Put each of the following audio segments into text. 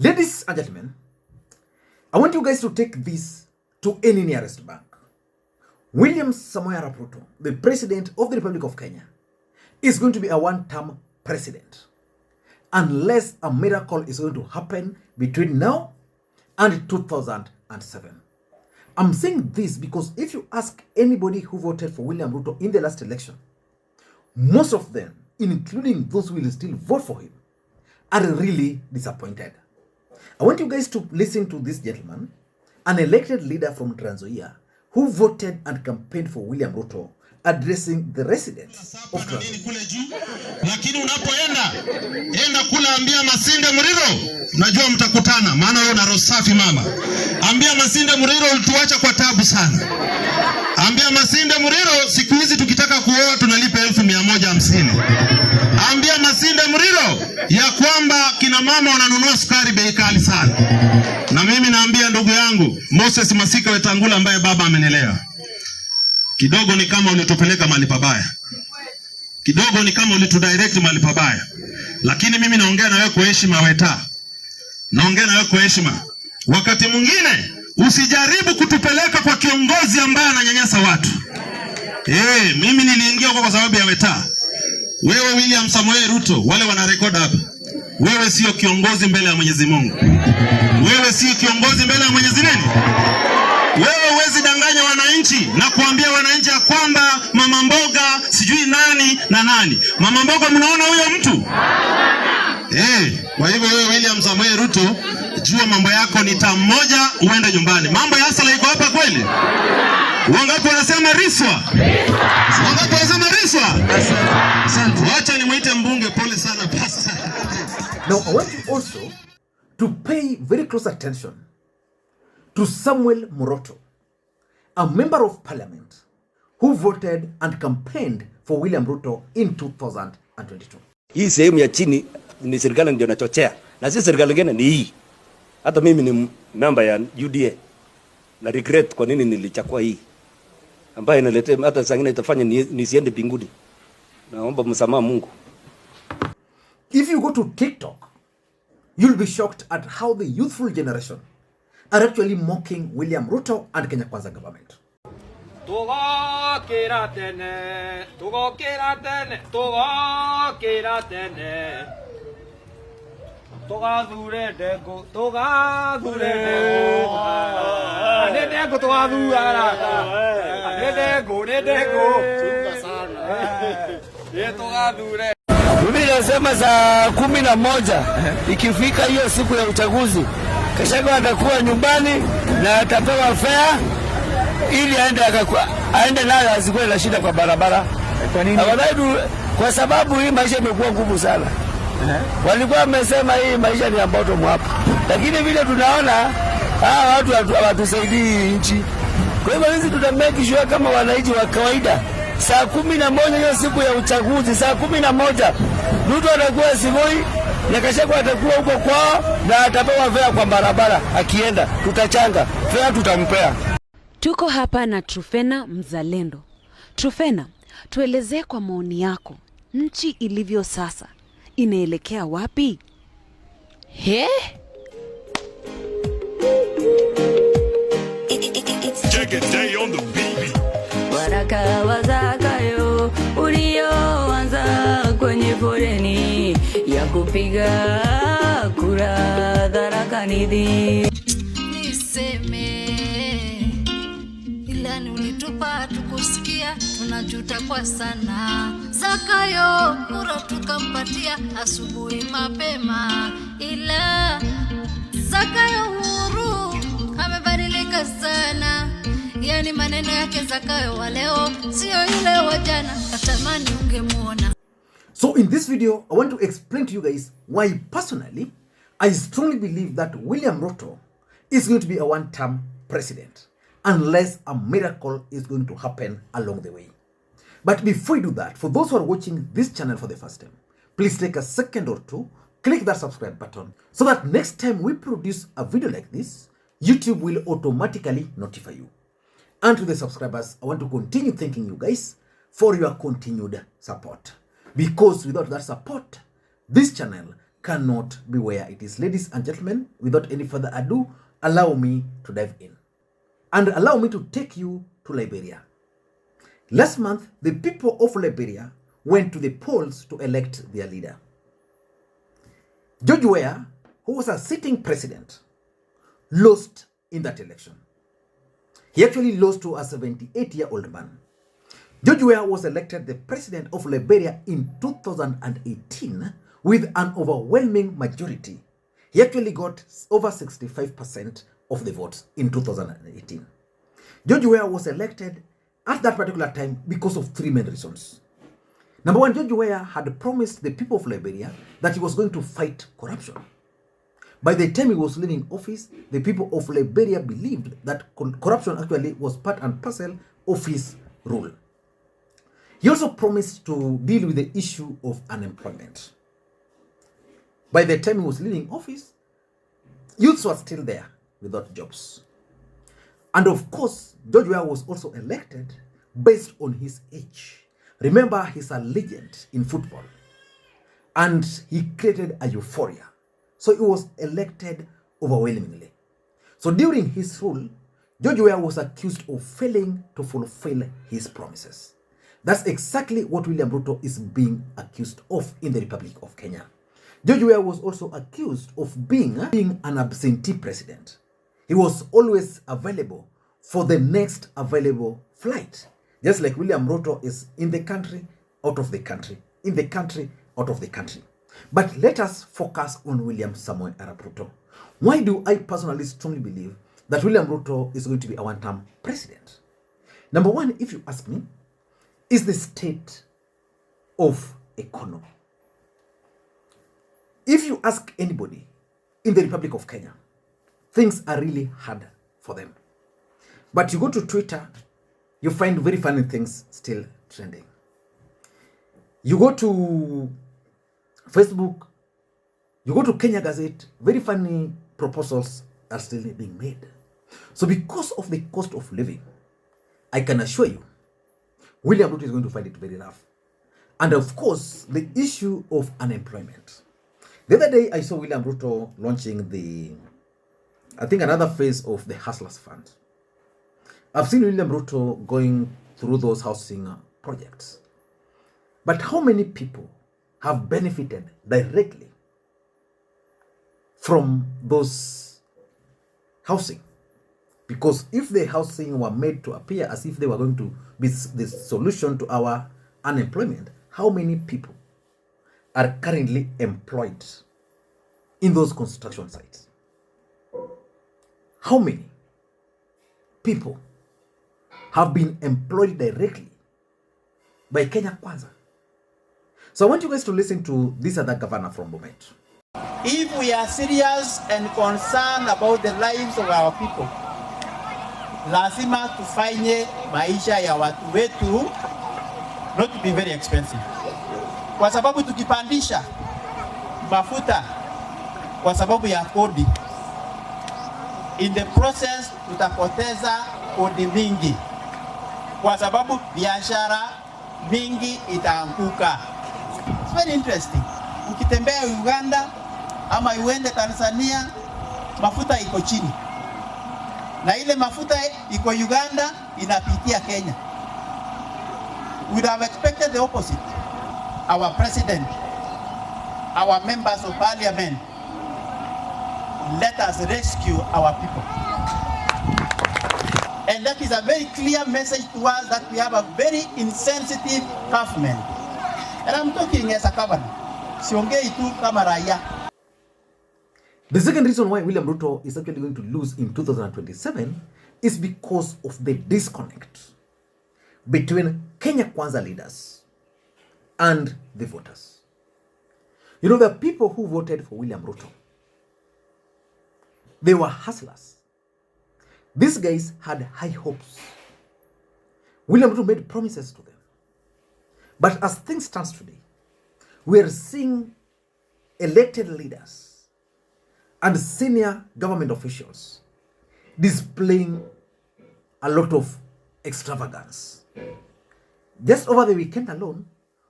Ladies and gentlemen, I want you guys to take this to any nearest bank. William Samoei Ruto, the President of the Republic of Kenya, is going to be a one-term president unless a miracle is going to happen between now and 2007. I'm saying this because if you ask anybody who voted for William Ruto in the last election, most of them, including those who will still vote for him, are really disappointed. I want you guys to listen to this gentleman, an elected leader from Trans Nzoia, who voted and campaigned for William Ruto, addressing the residents of Trans Nzoia. Lakini unapoenda kula, ambia Masinde Muriro, najua mtakutana, maana wewe una roho safi mama. Ambia Masinde Muriro ulituacha kwa tabu sana. Ambia Masinde Muriro siku hizi tukitaka kuoa tunalipa 1150. Ambia Masinde Muriro ya kwamba kina mama wananunua sukari bei kali sana. Na mimi naambia ndugu yangu Moses Masika Wetangula ambaye baba amenilea, kidogo ni kama ulitupeleka mahali pabaya. Kidogo ni kama ulitudirect mahali pabaya. Lakini mimi naongea na wewe kwa heshima Weta. Naongea na wewe kwa heshima. Wakati mwingine usijaribu kutupeleka kwa kiongozi ambaye ananyanyasa watu. Mimi niliingia kwa sababu ya Weta. Wewe William Samoei Ruto, wale wana record hapa. Wewe sio kiongozi mbele ya Mwenyezi Mungu. Wewe sio kiongozi mbele ya Mwenyezi nini? Wewe huwezi danganya wananchi na kuambia wananchi ya kwamba mama mboga sijui nani na nani. Mama mboga mnaona huyo mtu? Kwa hivyo wewe William Samoei Ruto, jua mambo yako ni tamu moja uende nyumbani. Mambo ya asala iko hapa kweli? Wangapi wanasema riswa? Wangapi wanasema riswa? Asante. Wacha nimuite mbunge, pole sana pasta. Now I want you also to pay very close attention to Samuel Muroto, a member of parliament who voted and campaigned for William Ruto in 2022. Hii sehemu ya chini ni serikali ndio inachochea, na si serikali nyingine ni hii. Hata mimi ni member ya UDA na regret kwa nini nilichukua hii ambayo inaletea hata sangine itafanya nisiende mbinguni. Naomba msamaha Mungu. If you go to TikTok, you'll be shocked at how the youthful generation are actually mocking William Ruto and Kenya Kwanza government. Mimi nasema saa 11 ikifika hiyo siku ya uchaguzi, Gachagua atakuwa nyumbani na atapewa fare ili aende nayo asikuwe na shida kwa barabara. Kwa nini? Kwa sababu hii maisha imekuwa ngumu sana. Walikuwa wamesema hii maisha ni ambato mwapo. Lakini vile tunaona hawa watu hawatusaidii nchi. Kwa hivyo sisi tutamake sure kama wananchi wa kawaida, saa 11 hiyo siku ya uchaguzi, saa 11 Ruto atakuwa Sigoi na Gachagua atakuwa huko kwao na atapewa fare kwa barabara. Akienda tutachanga fare, tutampea. Tuko hapa na Trufena mzalendo. Trufena, tuelezee kwa maoni yako, nchi ilivyo sasa inaelekea wapi? Waraka wa Zakayo ulioanza kwenye foleni ya kupiga kura dharakanidhi. Niseme ilani ulitupa tukusikia, tunajuta kwa sana. Zakayo kura tukampatia asubuhi mapema, ila Zakayo huru amebadilika sana. Yani maneno yake Zakayo wa leo sio yule wa jana, natamani ungemuona. So in this video, I want to explain to you guys why personally I strongly believe that William Ruto is going to be a one-term president unless a miracle is going to happen along the way. But before we do that, for those who are watching this channel for the first time, please take a second or two, click that subscribe button so that next time we produce a video like this, YouTube will automatically notify you. And to the subscribers, I want to continue thanking you guys for your continued support. Because without that support, this channel cannot be where it is. Ladies and gentlemen, without any further ado, allow me to dive in. And allow me to take you to Liberia. Last month, the people of Liberia went to the polls to elect their leader. George Weah, who was a sitting president, lost in that election. He actually lost to a 78-year-old man. George Weah was elected the president of Liberia in 2018 with an overwhelming majority. He actually got over 65% of the votes in 2018. George Weah was elected at that particular time because of three main reasons. Number one, George Weah had promised the people of Liberia that he was going to fight corruption. By the time he was leaving office, the people of Liberia believed that corruption actually was part and parcel of his rule. He also promised to deal with the issue of unemployment. By the time he was leaving office, youths were still there without jobs. And of course, George Weah was also elected based on his age. Remember, he's a legend in football. And he created a euphoria. So he was elected overwhelmingly. So during his rule, George Weah was accused of failing to fulfill his promises. That's exactly what William Ruto is being accused of in the Republic of Kenya. George Weah was also accused of being an absentee president. He was always available for the next available flight. Just like William Ruto is in the country, out of the country, in the country, out of the country. But let us focus on William Samoei Arap Ruto. Why do I personally strongly believe that William Ruto is going to be a one-term president? Number one, if you ask me, is the state of economy. If you ask anybody in the Republic of Kenya, things are really hard for them. But you go to Twitter, you find very funny things still trending. You go to Facebook, you go to Kenya Gazette, very funny proposals are still being made. So because of the cost of living, I can assure you, William Ruto is going to find it very rough. And of course, the issue of unemployment. The other day, I saw William Ruto launching another phase of the Hustlers Fund. I've seen William Ruto going through those housing projects. But how many people have benefited directly from those housing? Because if the housing were made to appear as if they were going to be the solution to our unemployment, how many people are currently employed in those construction sites? How many people have been employed directly by Kenya Kwanza? So I want you guys to listen to this other governor from Bomet. If we are serious and concerned about the lives of our people, lazima tufanye maisha ya watu wetu not to be very expensive. Kwa sababu tukipandisha mafuta kwa sababu ya kodi, in the process tutapoteza kodi mingi, kwa sababu biashara mingi itaanguka. It's very interesting. Ukitembea Uganda ama uende Tanzania, mafuta iko chini. Na ile mafuta iko Uganda inapitia Kenya. We'd have expected the opposite. Our president, our members of parliament, let us rescue our people. And that is a very clear message to us that we have a very insensitive government. And I'm talking as a governor. Siongei tu kama raia. The second reason why William Ruto is actually going to lose in 2027 is because of the disconnect between Kenya Kwanza leaders and the voters. You know, the people who voted for William Ruto, they were hustlers. These guys had high hopes. William Ruto made promises to them. But as things stand today, we are seeing elected leaders and senior government officials displaying a lot of extravagance. Just over the weekend alone,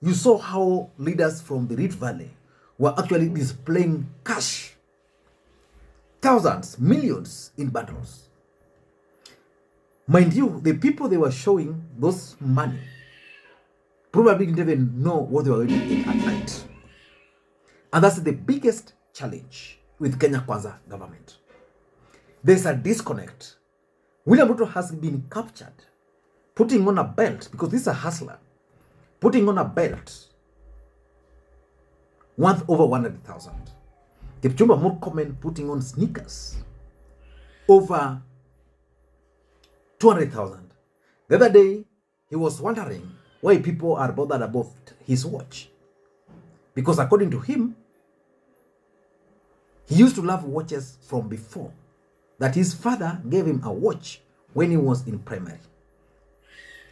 you saw how leaders from the Rift Valley were actually displaying cash, thousands, millions in bundles. Mind you, the people they were showing those money probably didn't even know what they were going to eat at night. And that's the biggest challenge with Kenya Kwanza government. There's a disconnect. William Ruto has been captured, putting on a belt, because this is a hustler, putting on a belt worth over 100,000. Kipchumba Murkomen putting on sneakers over 200,000. The other day, he was wondering why people are bothered about his watch. Because according to him, he used to love watches from before. That his father gave him a watch when he was in primary.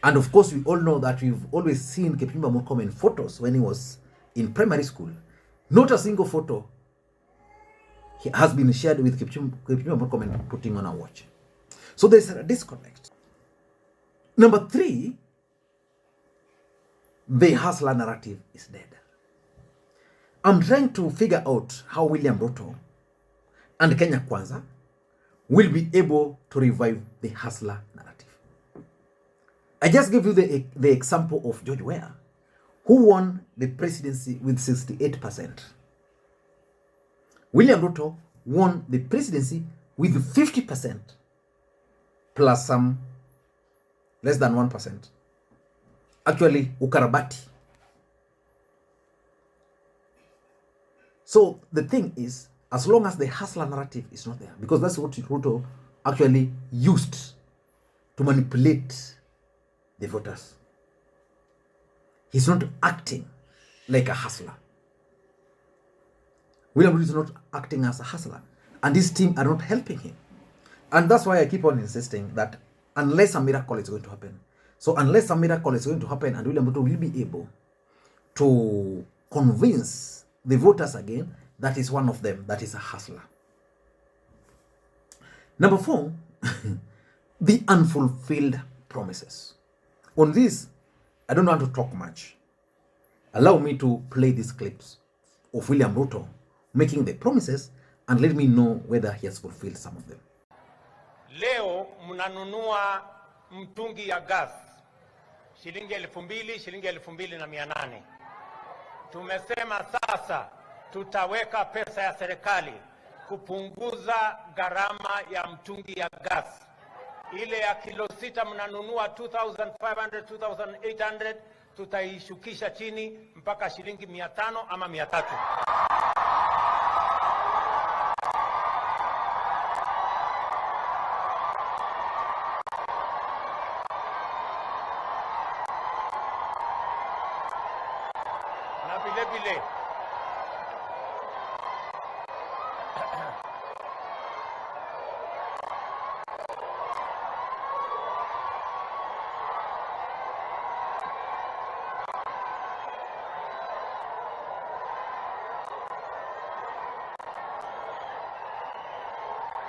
And of course, we all know that we've always seen Kipchumba Murkomen photos when he was in primary school. Not a single photo has been shared with Kipchumba Murkomen putting on a watch. So there's a disconnect. Number 3, the hustler narrative is dead. I'm trying to figure out how William Ruto and Kenya Kwanza will be able to revive the hustler narrative. I just gave you the example of George Weah, who won the presidency with 68%. William Ruto won the presidency with 50%, plus some less than 1%. Actually, ukarabati. So the thing is, as long as the hustler narrative is not there, because that's what Ruto actually used to manipulate the voters. He's not acting like a hustler. William Ruto is not acting as a hustler, and his team are not helping him. And that's why I keep on insisting that unless a miracle is going to happen, unless a miracle is going to happen and William Ruto will be able to convince the voters again that is one of them, that is a hustler. Number 4, the unfulfilled promises. On this, I don't want to talk much. Allow me to play these clips of William Ruto making the promises and let me know whether he has fulfilled some of them. Leo mnanunua mtungi ya gas shilingi 2,000, shilingi 2,800. Tumesema sasa tutaweka pesa ya serikali kupunguza gharama ya mtungi ya gas. Ile ya kilo 6 mnanunua 2,500, 2,800, tutaishukisha chini mpaka shilingi 500 ama 300. Na vile vile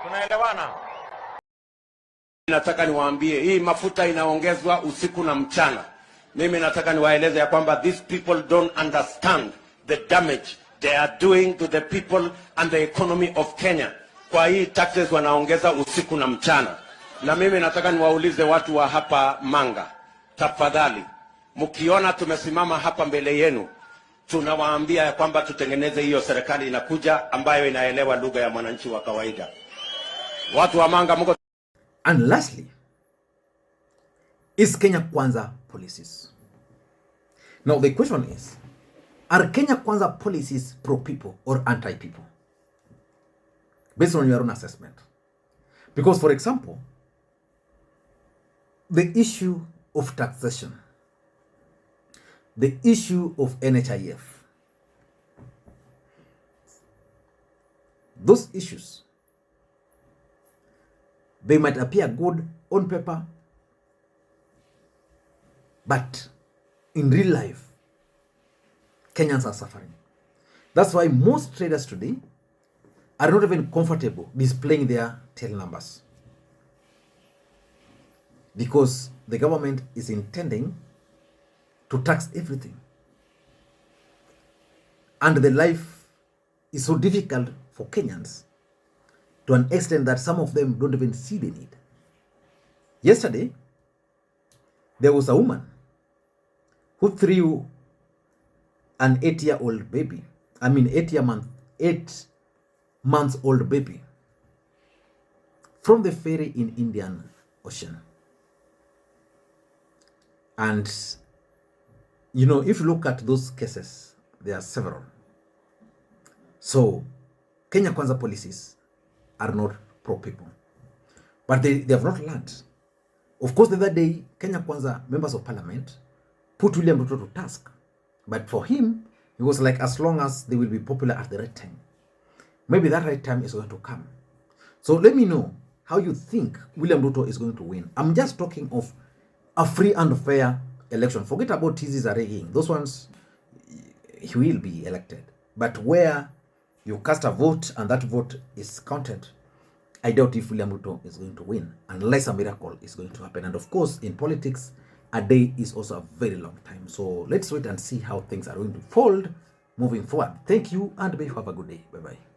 tunaelewana. Nataka niwaambie hii mafuta inaongezwa usiku na mchana. Mimi nataka niwaeleze ya kwamba these people don't understand the damage they are doing to the people and the economy of Kenya. Kwa hii taxes wanaongeza usiku na mchana. Na mimi nataka niwaulize watu wa hapa Manga, tafadhali, mkiona tumesimama hapa mbele yenu, tunawaambia ya kwamba tutengeneze hiyo serikali inakuja ambayo inaelewa lugha ya mwananchi wa kawaida. Watu wa Manga mko. And lastly, is Kenya Kwanza policies. Now the question is, are Kenya Kwanza policies pro-people or anti-people? Based on your own assessment. Because for example, the issue of taxation, the issue of NHIF, those issues, they might appear good on paper, but in real life, Kenyans are suffering. That's why most traders today are not even comfortable displaying their tail numbers, because the government is intending to tax everything. And the life is so difficult for Kenyans to an extent that some of them don't even see the need. Yesterday, there was a woman who threw an 8-year-old baby, 8-month-old baby from the ferry in Indian Ocean. And, you know, if you look at those cases, there are several. So, Kenya Kwanza policies are not pro-people. But they have not learned. Of course, the other day, Kenya Kwanza members of parliament put William Ruto to task. But for him, it was like, as long as they will be popular at the right time. Maybe that right time is going to come. So let me know how you think William Ruto is going to win. I'm just talking of a free and fair election. Forget about teasers are rigging. Those ones, he will be elected. But where you cast a vote and that vote is counted, I doubt if William Ruto is going to win, unless a miracle is going to happen. And of course, in politics, a day is also a very long time. So let's wait and see how things are going to fold moving forward. Thank you, and may you have a good day. Bye-bye.